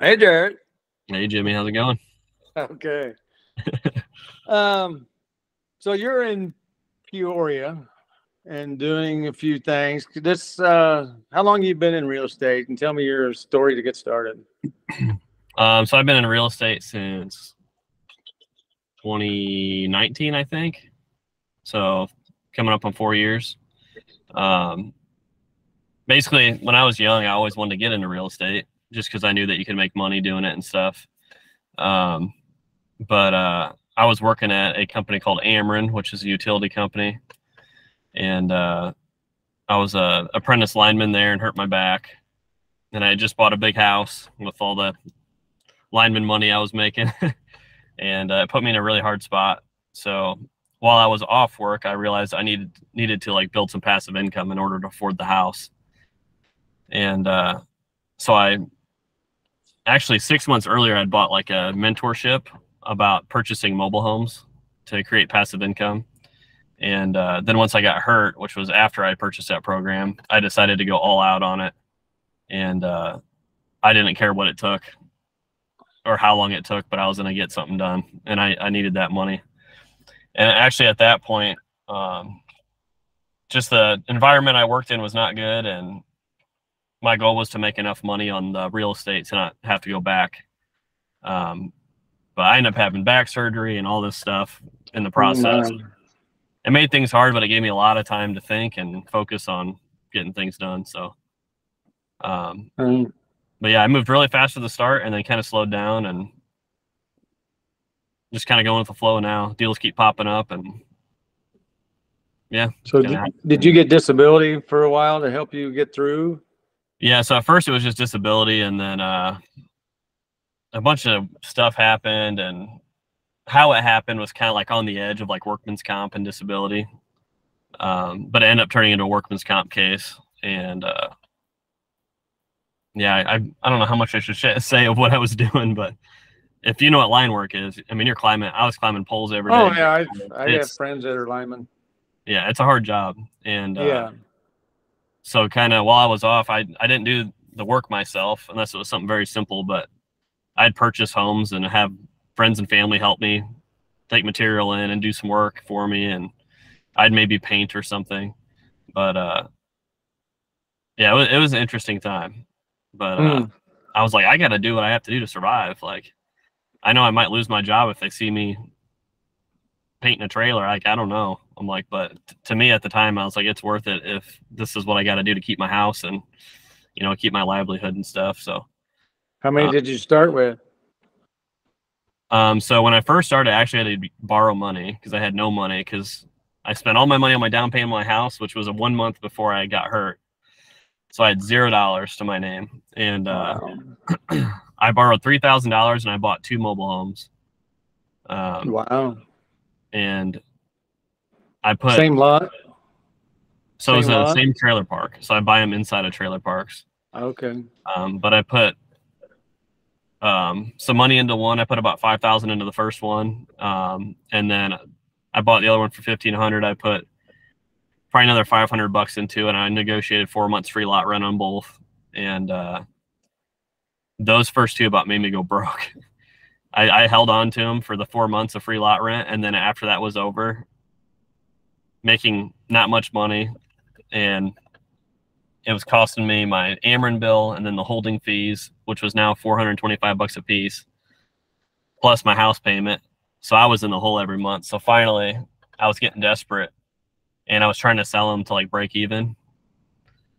Hey, Jarod. Hey Jimmy, how's it going? Okay. Um, so you're in Peoria and doing a few things. How long you been in real estate? And tell me your story to get started. So I've been in real estate since 2019, I think. So coming up on 4 years. Um, Basically, when I was young, I always wanted to get into real estate just because I knew that you could make money doing it and stuff. Um, but I was working at a company called Ameren, which is a utility company, and I was a apprentice lineman there and hurt my back. And I had just bought a big house with all the lineman money I was making. And it put me in a really hard spot. So while I was off work, I realized I needed to like build some passive income in order to afford the house. And so I actually 6 months earlier I'd bought like a mentorship about purchasing mobile homes to create passive income. And then once I got hurt, which was after I purchased that program, I decided to go all out on it. And I didn't care what it took or how long it took, but I was going to get something done, and I needed that money. And actually, at that point, just the environment I worked in was not good, and my goal was to make enough money on the real estate to not have to go back. Um, but I ended up having back surgery and all this stuff in the Oh, process. It made things hard, but it gave me a lot of time to think and focus on getting things done. So, man. but yeah, I moved really fast at the start and then kind of slowed down and just kind of going with the flow now. Deals keep popping up, and yeah. So did you get disability for a while to help you get through? Yeah, so at first it was just disability, and then a bunch of stuff happened, and how it happened was kind of like on the edge of like workman's comp and disability. But it ended up turning into a workman's comp case, and yeah, I don't know how much I should say of what I was doing, but if you know what line work is, I mean, I was climbing poles every Oh day. yeah, I have It's friends that are linemen. Yeah, it's a hard job, and Yeah. so kind of while I was off, I didn't do the work myself unless it was something very simple, but I'd purchase homes and have friends and family help me take material in and do some work for me, and I'd maybe paint or something. But yeah, it was an interesting time. But Mm. I was like, I got to do what I have to do to survive. Like, I know I might lose my job if they see me painting a trailer. Like, I don't know. I'm like, but to me at the time, I was like, it's worth it if this is what I got to do to keep my house and keep my livelihood and stuff. So, How many uh, did you start with? so when I first started, I actually had to borrow money because I had no money because I spent all my money on my down payment on my house, which was a 1 month before I got hurt. So I had $0 to my name, and Wow. I borrowed $3,000 and I bought two mobile homes. Wow. And I put Same lot. so it was Same the lot. same trailer park. So I buy them inside of trailer parks. Okay. But I put some money into one. I put about 5,000 into the first one, and then I bought the other one for 1,500. I put probably another $500 into it, and I negotiated 4 months free lot rent on both. And those first two about made me go broke. I held on to them for the 4 months of free lot rent, and then after that was over, making not much money, and it was costing me my Ameren bill and then the holding fees, which was now $425 a piece, plus my house payment. So I was in the hole every month. So finally, I was getting desperate, and I was trying to sell them to like break even.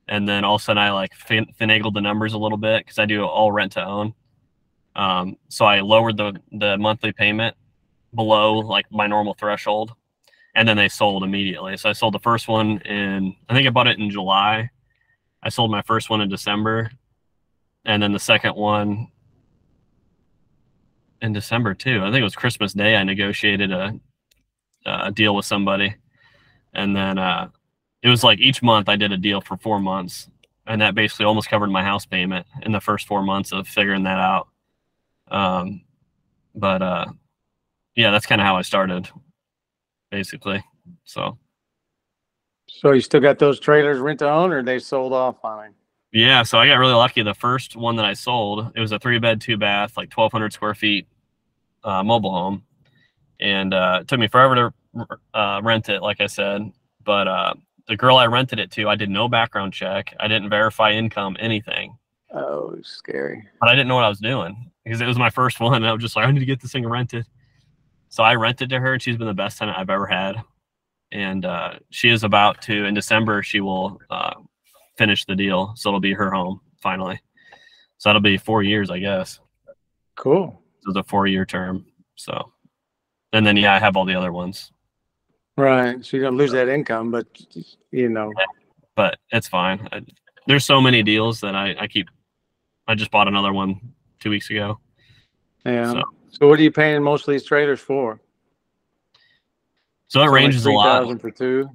And then all of a sudden, I like finagled the numbers a little bit because I do all rent to own. So I lowered the monthly payment below like my normal threshold, and then they sold immediately. So I sold the first one I think I bought it in July. I sold my first one in December, and then the second one in December too. I think it was Christmas Day. I negotiated a deal with somebody, and then it was like each month I did a deal for 4 months, and that basically almost covered my house payment in the first 4 months of figuring that out. But yeah, that's kind of how I started, basically. So So you still got those trailers rent to own, or they sold off finally? Yeah, so I got really lucky. The first one that I sold, it was a 3-bed, 2-bath, like 1,200 square feet mobile home. And it took me forever to rent it, like I said. But the girl I rented it to, I did no background check. I didn't verify income, anything. Oh, scary. But I didn't know what I was doing because it was my first one. And I was just like, I need to get this thing rented. So I rented to her, and she's been the best tenant I've ever had. And she is about to, in December, she will finish the deal. So it'll be her home finally. So that'll be 4 years, I guess. Cool. So it's a 4-year term. So, and then, yeah, I have all the other ones. Right. So you're going to lose that income, but, you know. But it's fine. There's so many deals that I just bought another one 2 weeks ago. Yeah. So what are you paying most of these trailers for? So it ranges like a lot. $3,000 for 2.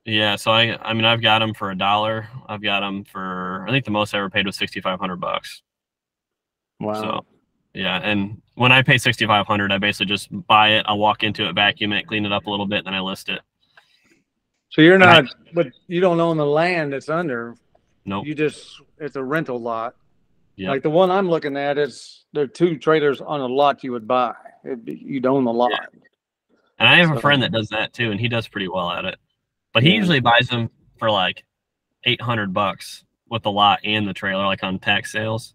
Yeah. So I mean, I've got them for $1. I've got them for, I think the most I ever paid was $6,500. Wow. So yeah. And when I pay $6,500, I basically just buy it. I walk into it, vacuum it, clean it up a little bit, then I list it. So you're not, but you don't own the land that's under. Nope. It's a rental lot. Yep. Like the one I'm looking at, there are 2 trailers on a lot you would buy. You'd own the lot. Yeah. And I have a friend that does that too, and he does pretty well at it. But he usually buys them for like $800 with the lot and the trailer, like on tax sales.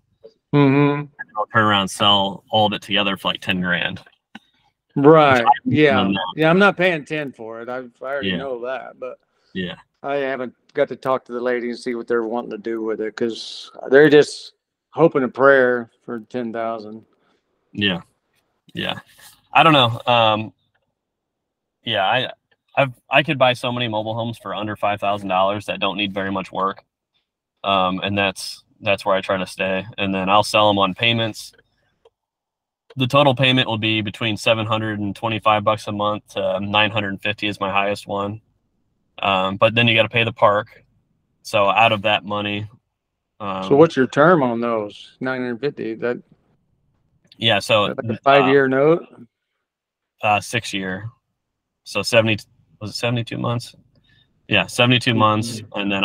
Mm-hmm. And I'll turn around and sell all of it together for like 10 grand. Right. Yeah. Yeah. I'm not paying 10 for it. I already know that, but yeah, I haven't got to talk to the lady and see what they're wanting to do with it, because they're just hoping a prayer for 10,000. Yeah. Yeah. I don't know. Yeah, I could buy so many mobile homes for under $5,000 that don't need very much work. And that's where I try to stay. And then I'll sell them on payments. The total payment will be between $725 a month to $950 is my highest one. But then you got to pay the park. So out of that money. So what's your term on those? 950? So like a 5-year note? 6-year. So 72 months? Yeah, 72 months. And then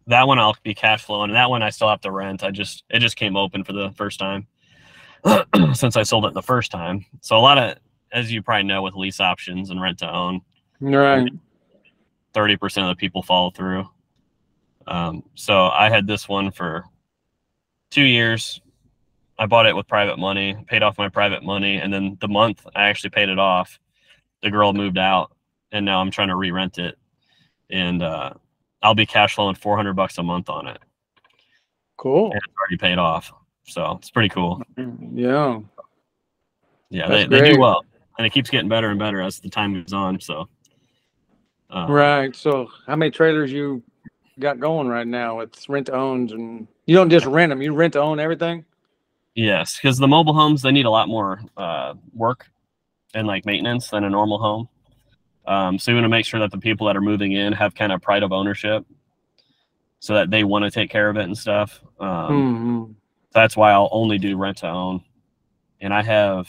that one I'll be cash flowing, and that one I still have to rent. It just came open for the first time since I sold it the first time. So a lot of, as you probably know, with lease options and rent to own, right, 30% of the people follow through. So I had this one for 2 years. I bought it with private money, paid off my private money, and then the month I actually paid it off, the girl moved out, and now I'm trying to re-rent it, and I'll be cash flowing $400 a month on it. Cool. And it's already paid off, so it's pretty cool. Yeah. Yeah, they do well, and it keeps getting better and better as the time goes on. So. Right. So how many trailers you got going right now with rent to owns? And you don't just rent them, you rent to own everything? Yes, because the mobile homes, they need a lot more work and like maintenance than a normal home. So you want to make sure that the people that are moving in have kind of pride of ownership, so that they want to take care of it and stuff. That's why I'll only do rent to own. And I'm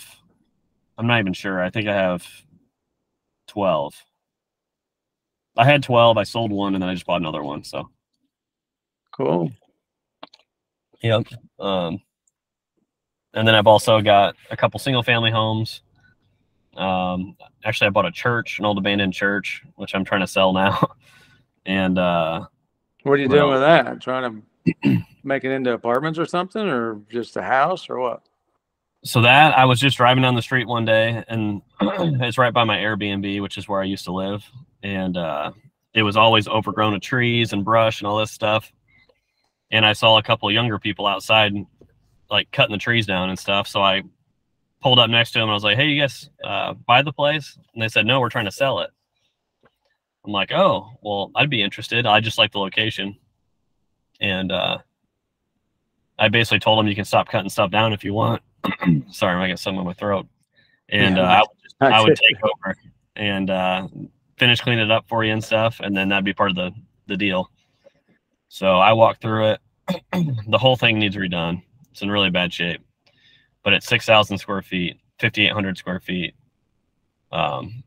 not even sure. I think I have 12. I had 12. I sold one, and then I just bought another one. So cool. Yep. And then I've also got a couple single family homes. Actually, I bought a church, an old abandoned church, which I'm trying to sell now. And what are you doing with that? Trying to make it into apartments or something, or just a house, or what? So that, I was just driving down the street one day, and it's right by my Airbnb, which is where I used to live. And it was always overgrown with trees and brush and all this stuff. And I saw a couple of younger people outside, like cutting the trees down and stuff. So I pulled up next to them, and I was like, hey, you guys buy the place? And they said, no, we're trying to sell it. I'm like, oh, well, I'd be interested. I just like the location. And I basically told them, you can stop cutting stuff down if you want. Sorry, I got something in my throat. And I would take over and finish cleaning it up for you and stuff, and then that'd be part of the deal. So I walked through it. The whole thing needs redone. It's in really bad shape, but it's 6,000 square feet, 5,800 square feet. And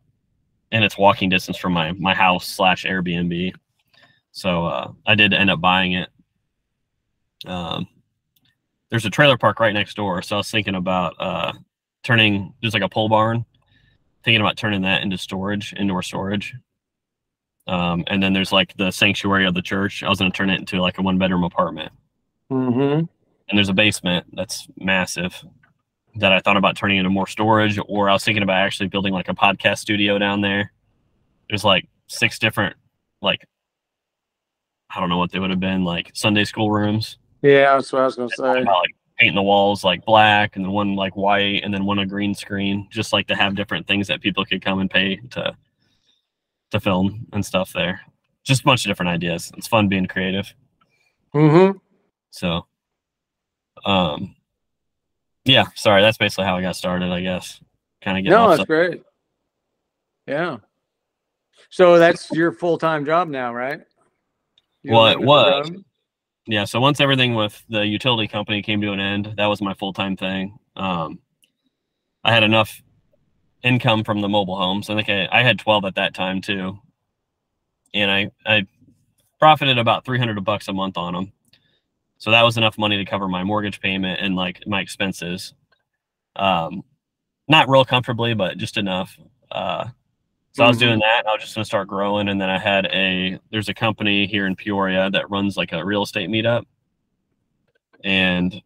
it's walking distance from my house / Airbnb. So I did end up buying it. There's a trailer park right next door. So I was thinking about turning, there's like a pole barn, thinking about turning that into storage, indoor storage. And then there's like the sanctuary of the church. I was going to turn it into like a 1-bedroom apartment. Mm-hmm. And there's a basement that's massive that I thought about turning into more storage, or I was thinking about actually building like a podcast studio down there. There's like 6 different, like, I don't know what they would have been, like Sunday school rooms. Yeah, that's what I was going to say. About, like, painting the walls like black, and then one like white, and then one a green screen, just like to have different things that people could come and pay to film and stuff there. Just a bunch of different ideas. It's fun being creative. Mm-hmm. So, yeah, sorry, that's basically how I got started, I guess. Kind of getting No, off that's great. Yeah. So that's your full-time job now, right? Well, it was. Yeah, so once everything with the utility company came to an end, that was my full-time thing. I had enough income from the mobile homes. I think I had 12 at that time too. And I profited about $300 a month on them. So that was enough money to cover my mortgage payment and like my expenses. Not real comfortably, but just enough. So I was doing that. I was just going to start growing. And then I had there's a company here in Peoria that runs like a real estate meetup. And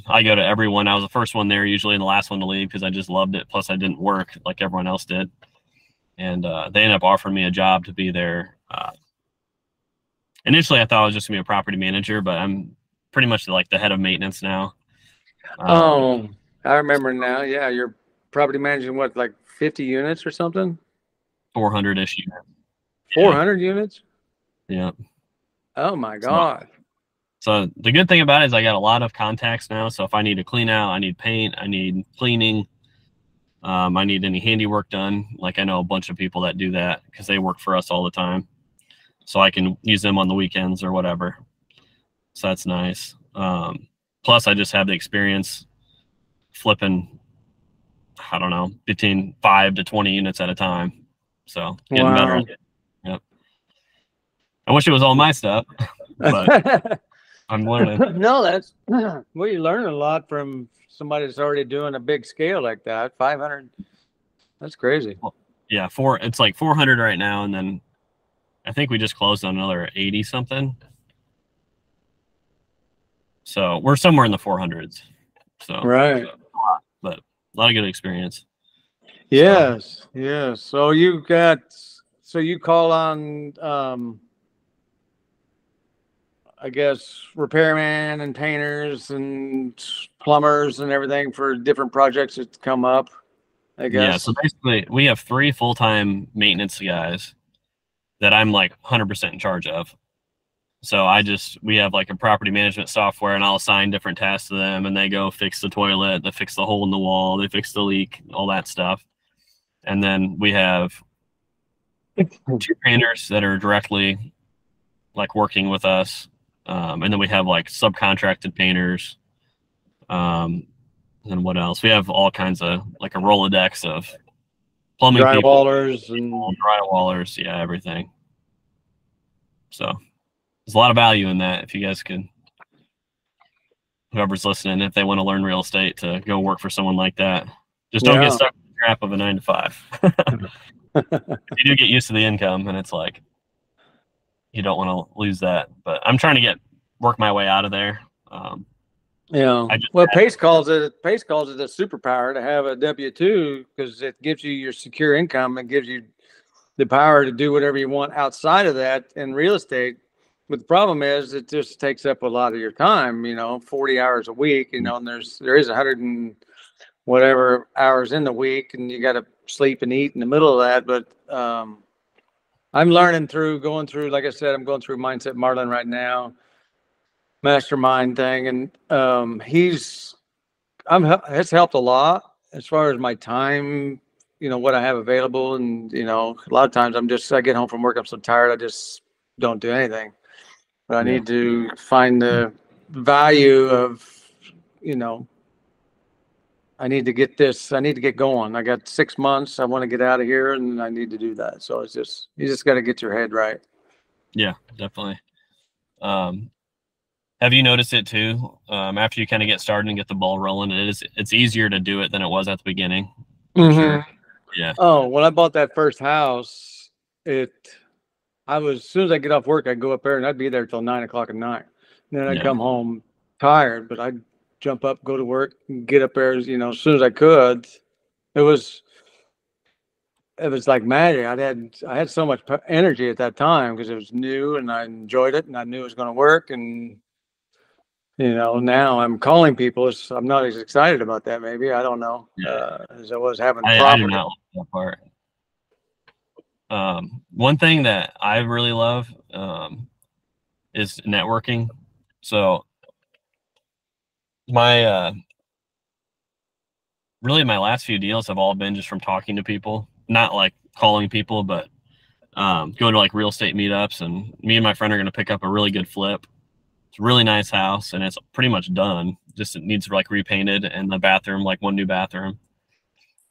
I go to every one. I was the first one there, usually, and the last one to leave because I just loved it. Plus I didn't work like everyone else did. And they ended up offering me a job to be there. Initially I thought I was just going to be a property manager, but I'm pretty much like the head of maintenance now. I remember now. Yeah, you're property managing what, like 50 units or something? 400-ish units. 400 units? Yeah. Oh my God. So the good thing about it is I got a lot of contacts now. So if I need to clean out, I need paint, I need cleaning, I need any handiwork done. Like I know a bunch of people that do that because they work for us all the time. So I can use them on the weekends or whatever. So that's nice. Plus I just have the experience flipping, I don't know, between 5 to 20 units at a time. So getting better. Yep. I wish it was all my stuff, but I'm learning. No, that's well, you learn a lot from somebody that's already doing a big scale like that. 500, that's crazy. Well, yeah, it's like 400 right now, and then I think we just closed on another 80 something. So we're somewhere in the 400s. So right, but a lot of good experience. Yes, yes. So you call on I guess repairmen and painters and plumbers and everything for different projects that come up, I guess. Yeah, so basically we have 3 full-time maintenance guys that I'm like 100% in charge of. So we have like a property management software, and I'll assign different tasks to them, and they go fix the toilet, they fix the hole in the wall, they fix the leak, all that stuff. And then we have 2 painters that are directly like working with us. And then we have like subcontracted painters. And what else? We have all kinds of like a Rolodex of plumbing drywallers and drywallers. Yeah, everything. So there's a lot of value in that. If you guys could, whoever's listening, if they want to learn real estate, to go work for someone like that, just don't get stuck in the trap of a 9 to 5. You do get used to the income, and it's like, you don't want to lose that. But I'm trying to work my way out of there. Well, Pace calls it a superpower to have a W-2 because it gives you your secure income and gives you the power to do whatever you want outside of that in real estate. But the problem is it just takes up a lot of your time, 40 hours a week, and there is 100 and whatever hours in the week, and you got to sleep and eat in the middle of that. But I'm going through, like I said, I'm going through Mindset Marlin right now, mastermind thing. And it's helped a lot as far as my time, what I have available. And, a lot of times I get home from work, I'm so tired, I just don't do anything. But I need to find the value of, I need to get going. I got 6 months. I want to get out of here, and I need to do that. So you just got to get your head right. Yeah, definitely. Have you noticed it too? After you kind of get started and get the ball rolling, it's easier to do it than it was at the beginning, for sure. Yeah. Oh, when I bought that first house, as soon as I get off work, I'd go up there and I'd be there till 9 o'clock at night. And then I'd Yeah. come home tired, but I'd jump up, go to work, and get up there, as soon as I could. It was it was like magic. I had so much energy at that time because it was new and I enjoyed it and I knew it was going to work. And now I'm calling people. I'm not as excited about that. Maybe I don't know Yeah. as I was having I do property. not like that part. One thing that I really love is networking. So my really my last few deals have all been just from talking to people, not like calling people, but going to like real estate meetups. And me and my friend are going to pick up a really good flip. It's a really nice house and it's pretty much done. Just it needs like repainted and the bathroom, like one new bathroom.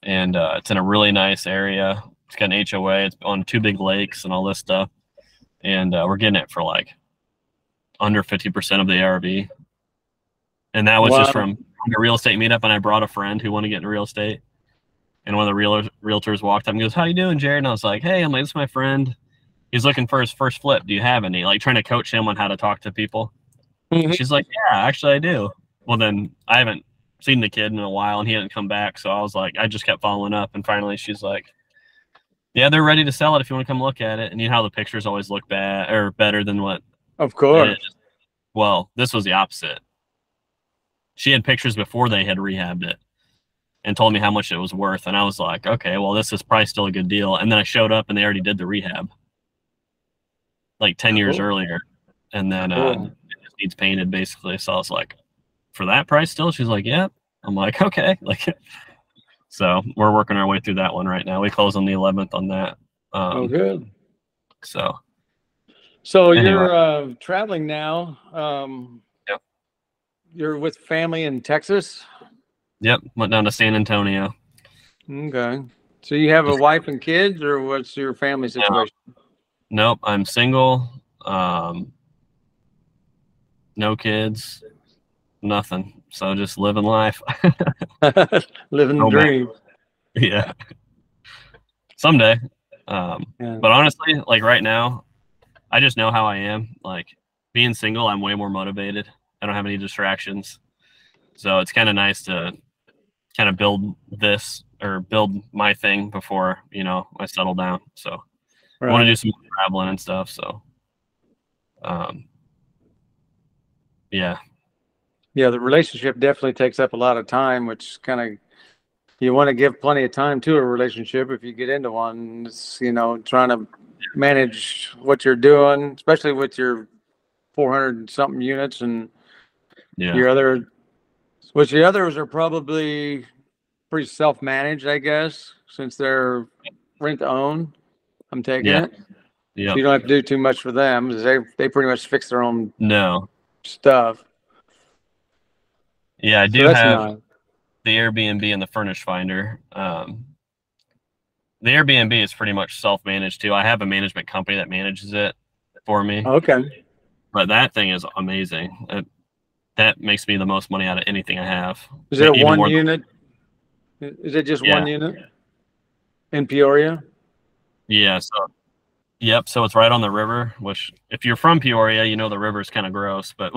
And it's in a really nice area. It's got an HOA. It's on 2 big lakes and all this stuff. And we're getting it for like under 50% of the ARV. And that was just Wow. from a real estate meetup. And I brought a friend who wanted to get into real estate. And one of the realtors walked up and goes, "How you doing, Jared?" And I was like, "Hey," I'm like, "This is my friend. He's looking for his first flip. Do you have any?" Like trying to coach him on how to talk to people. Mhm. She's like, "Yeah, actually I do." Well, then I haven't seen the kid in a while and he hadn't come back. So I was like, I just kept following up. And finally she's like, "Yeah, they're ready to sell it if you want to come look at it." And you know how the pictures always look bad or better than what Of it is. course. Well, this was the opposite. She had pictures before they had rehabbed it and told me how much it was worth. And I was like, okay, well, this is probably still a good deal. And then I showed up and they already did the rehab like 10 years Cool. earlier. And then Cool. it just needs painted basically. So I was like, for that price still? She's like, yeah. I'm like, okay. Like, so we're working our way through that one right now. We close on the 11th on that. Good. So anyway, You're traveling now. yep. You're with family in Texas. Yep. Went down to San Antonio. Okay. So you have a wife and kids, or what's your family situation? Nope. I'm single. No kids, nothing. So just living life. Living the Oh man. dream. Yeah. Someday. Yeah. But honestly, like right now, I just know how I am. Like being single, I'm way more motivated. I don't have any distractions. So it's kind of nice to kind of build this or build my thing before, I settle down. So I want to do some traveling and stuff. So, yeah. Yeah, the relationship definitely takes up a lot of time, which kind of you want to give plenty of time to a relationship if you get into one. It's, trying to manage what you're doing, especially with your 400 something units and Yeah. your other, which the others are probably pretty self-managed, I guess, since they're rent to own. I'm taking Yeah. it. Yeah. So you don't have to do too much for them. They pretty much fix their own No. stuff. Yeah. I So do that's have nice. the Airbnb and the Furnish Finder. The Airbnb is pretty much self-managed too. I have a management company that manages it for me, Okay. but that thing is amazing. That makes me the most money out of anything I have. Is it a Even one more. unit? Is it just Yeah. one unit in Peoria? Yeah. So, yep. So it's right on the river, which if you're from Peoria, the river is kind of gross, but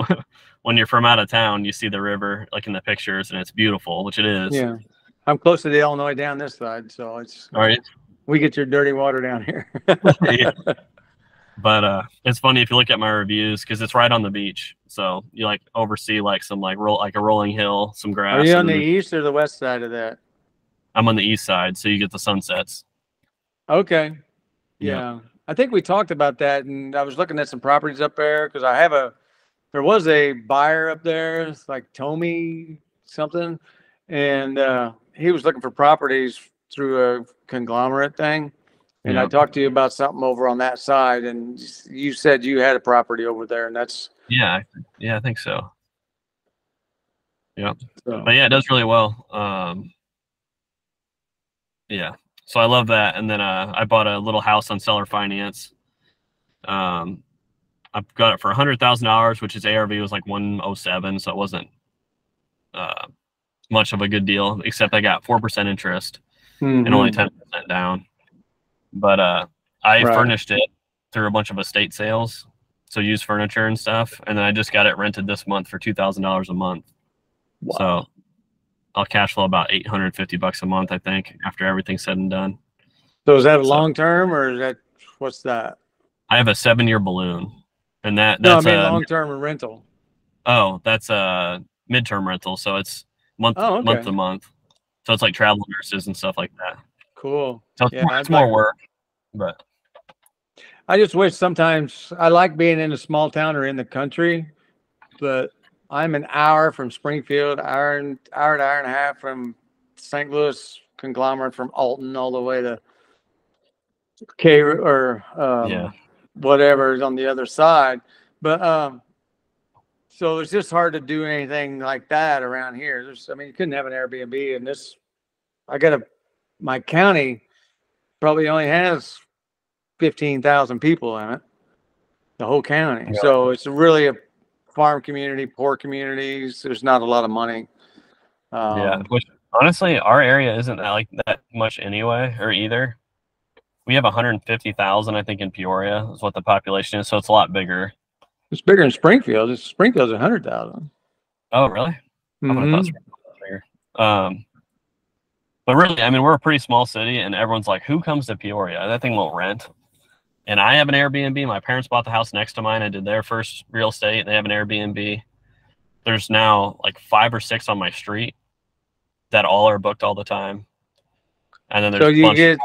when you're from out of town, you see the river like in the pictures and it's beautiful, which it is. Yeah. I'm close to the Illinois down this side, so All right. we get your dirty water down here. Yeah. But it's funny if you look at my reviews because it's right on the beach. So you like oversee like some like a rolling hill, some Are grass. you on And the then east or the west side of that? I'm on the east side, so you get the sunsets. Okay. Yeah. Yeah. I think we talked about that, and I was looking at some properties up there because there was a buyer up there, it's like Tommy something, and he was looking for properties through a conglomerate thing. And I Yeah. talked to you about something over on that side, and you said you had a property over there, and that's Yeah. Yeah. I think so. Yeah. so. But yeah, it does really well. Yeah. So I love that. And then I bought a little house on seller finance. I've got it for $100,000, which his ARV was like 107, so it wasn't much of a good deal, except I got 4% interest and only 10% down. But I furnished it through a bunch of estate sales, so used furniture and stuff, and then I just got it rented this month for $2,000 a month. Wow. So I'll cash flow about $850 a month, I think, after everything's said and done. So is that a long term, or is that what's that? I have a 7-year balloon, and that's no, I mean long term rental. Oh, that's a midterm rental, so it's month to month. So it's like travel nurses and stuff like that. Cool. So it's more work, but I just wish sometimes I like being in a small town or in the country, but I'm an hour from Springfield, hour and a half from St. Louis conglomerate, from Alton all the way to K or whatever is on the other side. But so it's just hard to do anything like that around here. I mean, you couldn't have an Airbnb in this. My county probably only has 15,000 people in it, the whole county. Yeah. So it's really a farm community, poor communities. There's not a lot of money. Which honestly, our area isn't that much anyway, or either. We have 150,000, I think, in Peoria is what the population is. So it's a lot bigger. It's bigger in Springfield. Springfield's 100,000. Oh, really? I would have thought Springfield was bigger. But really, I mean, we're a pretty small city, and everyone's like, who comes to Peoria? That thing won't rent. And I have an Airbnb. My parents bought the house next to mine. I did their first real estate. They have an Airbnb. There's now like 5 or 6 on my street that all are booked all the time. And then there's so you get,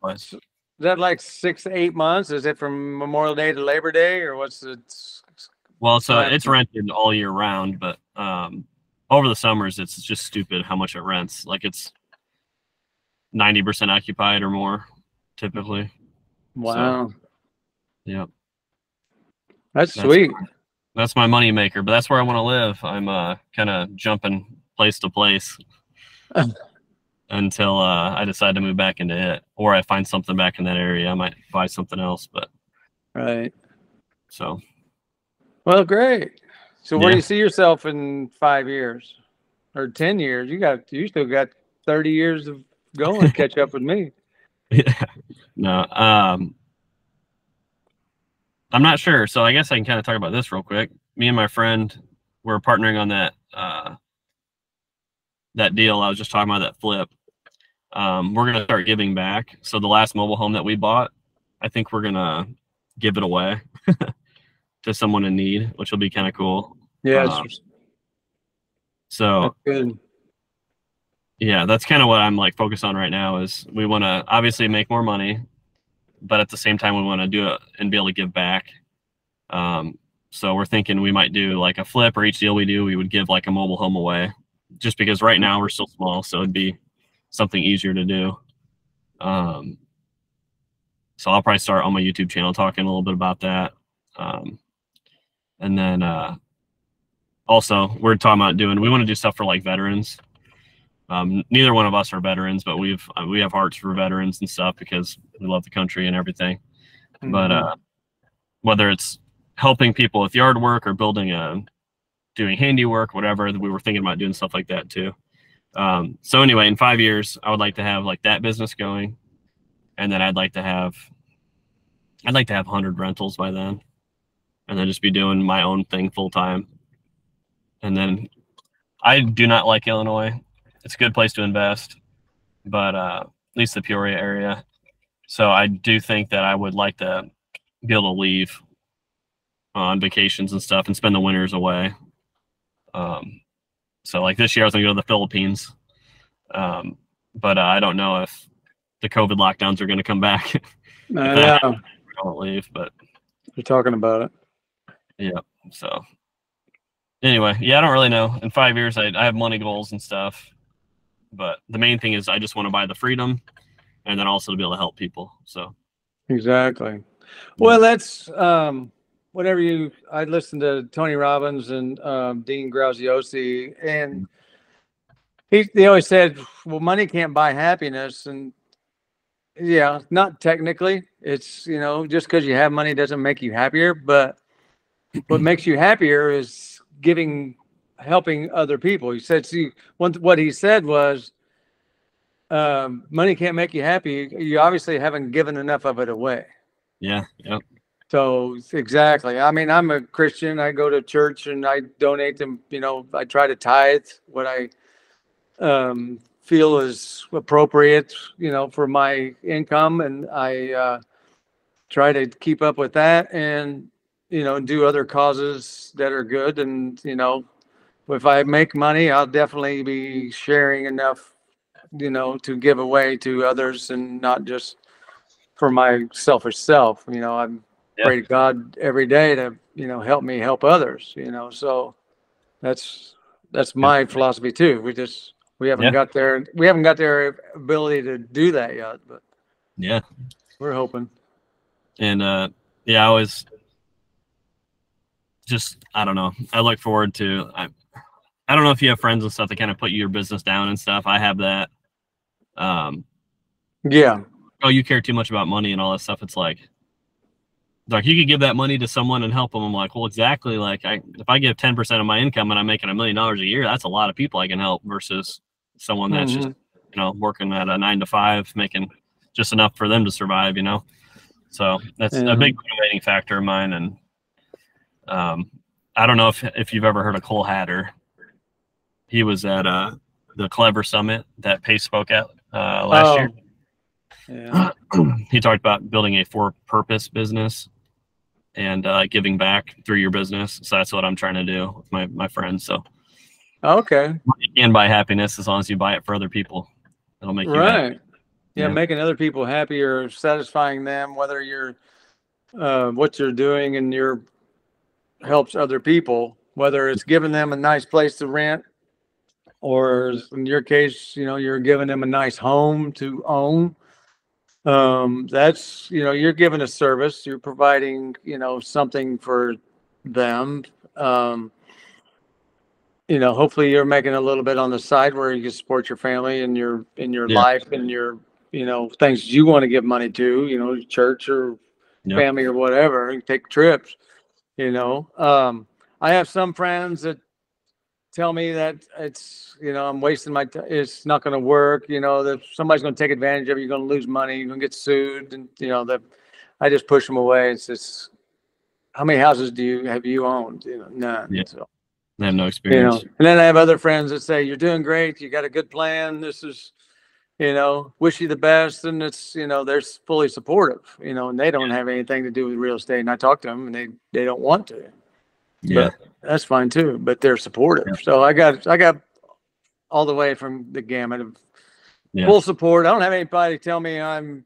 is that like 6 to 8 months? Is it from Memorial Day to Labor Day, or what's it? Well, so it's rented all year round, but over the summers, it's just stupid how much it rents. Like it's 90% occupied or more, typically. Wow. So, yep. That's sweet. That's my money maker, but that's where I want to live. I'm kind of jumping place to place until I decide to move back into it, or I find something back in that area. I might buy something else, but right. So, well, great. So, where do you see yourself in 5 years or 10 years? You still got 30 years of going to catch up with me. Yeah. No. I'm not sure. So I guess I can kind of talk about this real quick. Me and my friend were partnering on that deal I was just talking about, that flip. We're going to start giving back. So the last mobile home that we bought, I think we're going to give it away to someone in need, which will be kind of cool. Yeah. So that's good. Yeah, that's kind of what I'm like focused on right now. Is we want to obviously make more money, but at the same time we want to do it and be able to give back. So we're thinking we might do like a flip, or each deal we do, we would give like a mobile home away, just because right now we're still small, so it'd be something easier to do. So I'll probably start on my YouTube channel talking a little bit about that. And then also we're talking about we want to do stuff for like veterans. Neither one of us are veterans, but we have hearts for veterans and stuff because we love the country and everything. Mm-hmm. But whether it's helping people with yard work or doing handiwork, whatever, we were thinking about doing stuff like that too. So anyway, in 5 years, I would like to have like that business going, and then I'd like to have 100 rentals by then, and then just be doing my own thing full time. And then I do not like Illinois. It's a good place to invest, but at least the Peoria area. So I do think that I would like to be able to leave on vacations and stuff and spend the winters away. So like this year I was gonna go to the Philippines, but I don't know if the COVID lockdowns are gonna come back. I don't leave, but you're talking about it. Yeah. So anyway, yeah, I don't really know. In 5 years, I have money goals and stuff. But the main thing is I just want to buy the freedom, and then also to be able to help people. So exactly. Well, that's whatever I listened to Tony Robbins and Dean Graziosi, and they always said, well, money can't buy happiness. And yeah, not technically. It's, just because you have money doesn't make you happier, but what makes you happier is helping other people. He said, see, what he said was, money can't make you happy. You obviously haven't given enough of it away. Yeah. Yep. So exactly. I mean, I'm a Christian. I go to church and I donate them. I try to tithe what I feel is appropriate, for my income, and I try to keep up with that, and do other causes that are good. And if I make money, I'll definitely be sharing enough, to give away to others, and not just for my selfish self. I'm pray to God every day to help me help others. So that's my philosophy too. We haven't got there. We haven't got their ability to do that yet, but yeah, we're hoping. And I always I don't know. I look forward to. I don't know if you have friends and stuff that kind of put your business down and stuff. I have that. Yeah. Oh, you care too much about money and all that stuff. It's like you could give that money to someone and help them. I'm like, well, exactly. Like if I give 10% of my income and I'm making $1 million a year, that's a lot of people I can help versus someone that's just, working at a 9 to 5, making just enough for them to survive, So that's a big motivating factor of mine. And I don't know if you've ever heard of Cole Hatter. He was at the Clever Summit that Pace spoke at last year. Yeah. He talked about building a for-purpose business and giving back through your business. So that's what I'm trying to do with my friends. So okay, you can buy happiness as long as you buy it for other people. It'll make you happy. Yeah, making other people happy or satisfying them, whether you're what you're doing and helps other people, whether it's giving them a nice place to rent, or in your case, you're giving them a nice home to own. That's, you're giving a service, you're providing, something for them. Hopefully you're making a little bit on the side where you can support your family and your life and your, things you want to give money to, church or family or whatever, and take trips, I have some friends that tell me that it's, I'm wasting my time. It's not going to work. That somebody's going to take advantage of you. You're going to lose money. You're going to get sued. And, that I just push them away. It's just, how many houses have you owned? None. Yeah. So, I have no experience. And then I have other friends that say, you're doing great. You got a good plan. This is, wish you the best. And it's, they're fully supportive, and they don't have anything to do with real estate. And I talk to them and they don't want to. Yeah. But that's fine too, but they're supportive. Yeah. So I got all the way from the gamut of full support. I don't have anybody tell me I'm,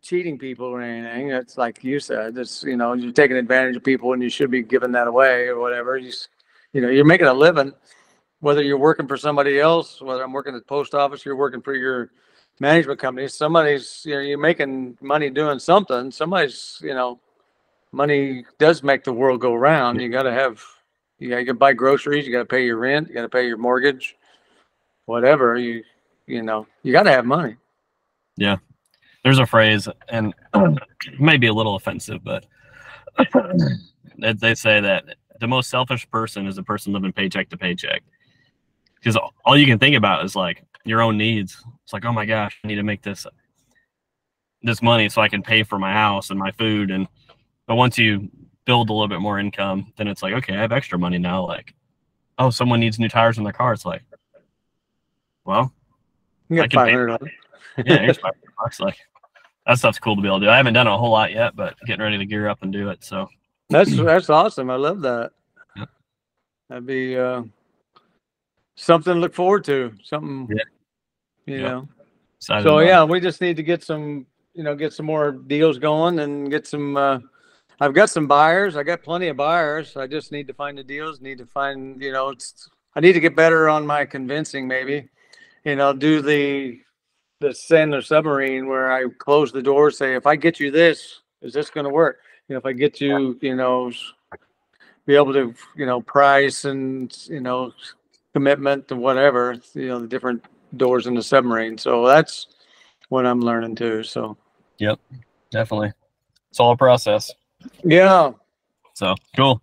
cheating people or anything. It's like you said, it's, you're taking advantage of people and you should be giving that away or whatever. You're making a living, whether you're working for somebody else, whether I'm working at the post office, you're working for your management company, somebody's, you're making money doing something. Somebody's, money does make the world go round. You got to buy groceries. You got to pay your rent. You got to pay your mortgage, whatever. You got to have money. Yeah. There's a phrase, and it may be a little offensive, but they say that the most selfish person is the person living paycheck to paycheck. Because all you can think about is like your own needs. It's like, oh my gosh, I need to make this money so I can pay for my house and my food. But once you build a little bit more income, then it's like, okay, I have extra money now. Like, oh, someone needs new tires on their car. It's like, well, you get $500. Yeah, here's $500. Like, that stuff's cool to be able to do. I haven't done it a whole lot yet, but getting ready to gear up and do it. So that's awesome. I love that. Yeah. That'd be something to look forward to. Something, So we just need to get some more deals going and get some. I've got some buyers. I got plenty of buyers. I just need to find the deals. Need to find, I need to get better on my convincing. Maybe, do the send or submarine where I close the door. Say, if I get you this, is this going to work? If I get you, be able to, price and commitment to whatever, the different doors in the submarine. So that's what I'm learning too. So. Yep, definitely. It's all a process. Yeah. So cool.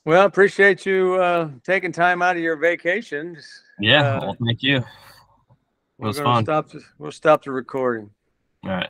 Well, appreciate you taking time out of your vacation. Yeah. Well, thank you. It was fun. We'll stop the recording. All right.